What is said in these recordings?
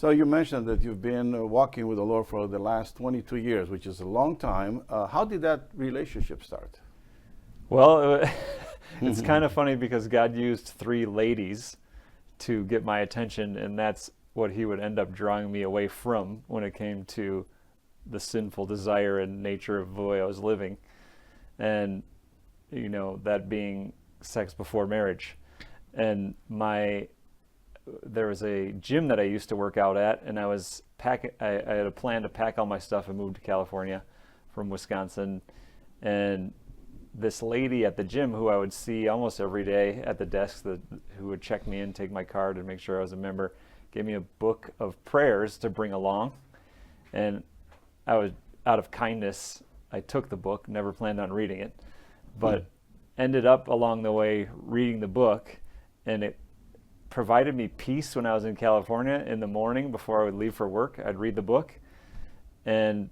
So you mentioned that you've been walking with the Lord for the last 22 years, which is a long time. How did that relationship start? Well, it's kind of funny because God used three ladies to get my attention, and that's what he would end up drawing me away from when it came to the sinful desire and nature of the way I was living. And, that being sex before marriage. And there was a gym that I used to work out at, and I had a plan to pack all my stuff and move to California from Wisconsin. And this lady at the gym who I would see almost every day at the desk, who would check me in, take my card, and make sure I was a member, gave me a book of prayers to bring along. And I was, out of kindness, I took the book, never planned on reading it, but ended up along the way reading the book, and it provided me peace when I was in California in the morning before I would leave for work. I'd read the book, and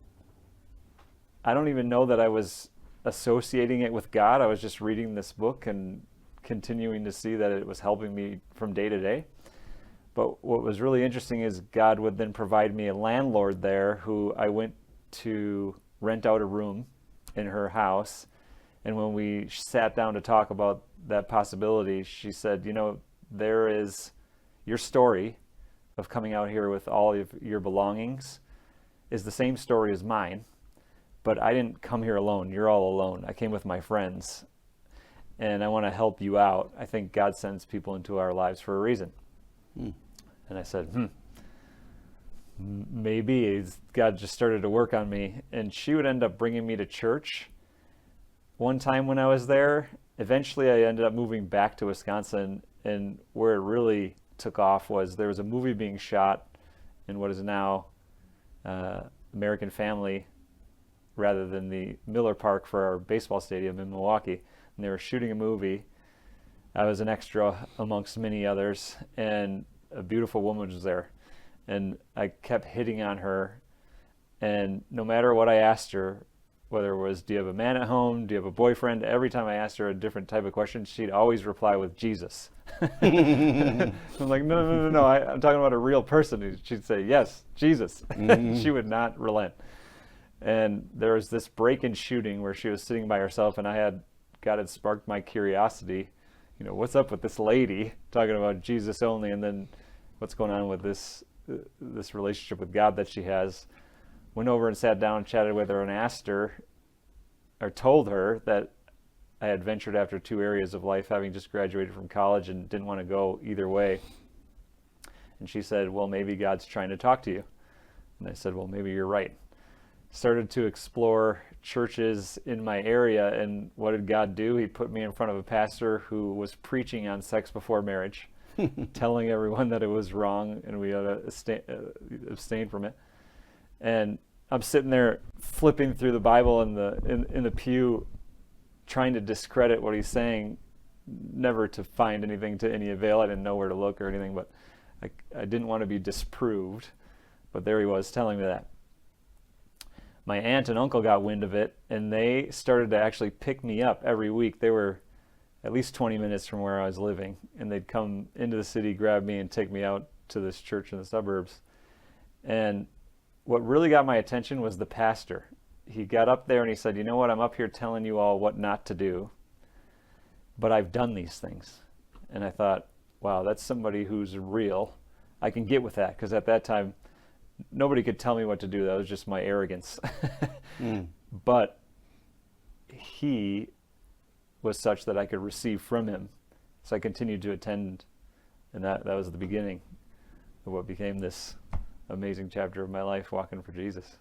I don't even know that I was associating it with God. I was just reading this book and continuing to see that it was helping me from day to day. But what was really interesting is God would then provide me a landlord there who I went to rent out a room in her house. And when we sat down to talk about that possibility, she said, there is your story of coming out here with all of your belongings is the same story as mine, but I didn't come here alone. You're all alone. I came with my friends, and I want to help you out. I think God sends people into our lives for a reason. And I said, maybe God just started to work on me. And she would end up bringing me to church. One time when I was there, eventually I ended up moving back to Wisconsin, and where it really took off was there was a movie being shot in what is now American Family rather than the Miller Park for our baseball stadium in Milwaukee. And they were shooting a movie. I was an extra amongst many others, and a beautiful woman was there. And I kept hitting on her, and no matter what I asked her, whether it was, do you have a man at home? Do you have a boyfriend? Every time I asked her a different type of question, she'd always reply with Jesus. I'm like, no, I'm talking about a real person. She'd say, yes, Jesus. She would not relent. And there was this break in shooting where she was sitting by herself, and God had sparked my curiosity. What's up with this lady talking about Jesus only, and then what's going on with this relationship with God that she has? Went over and sat down and chatted with her and asked her, or told her that I had ventured after two areas of life, having just graduated from college and didn't want to go either way. And she said, well, maybe God's trying to talk to you. And I said, well, maybe you're right. Started to explore churches in my area, and what did God do? He put me in front of a pastor who was preaching on sex before marriage, telling everyone that it was wrong and we ought to abstain from it. And I'm sitting there flipping through the Bible in the pew, trying to discredit what he's saying, never to find anything to any avail. I didn't know where to look or anything, but I didn't want to be disproved. But there he was telling me that. My aunt and uncle got wind of it, and they started to actually pick me up every week. They were at least 20 minutes from where I was living, and they'd come into the city, grab me, and take me out to this church in the suburbs. And what really got my attention was the pastor. He got up there and he said, you know what, I'm up here telling you all what not to do, but I've done these things. And I thought, wow, that's somebody who's real. I can get with that, because at that time, nobody could tell me what to do. That was just my arrogance. But he was such that I could receive from him. So I continued to attend, and that was the beginning of what became this amazing chapter of my life, walking for Jesus.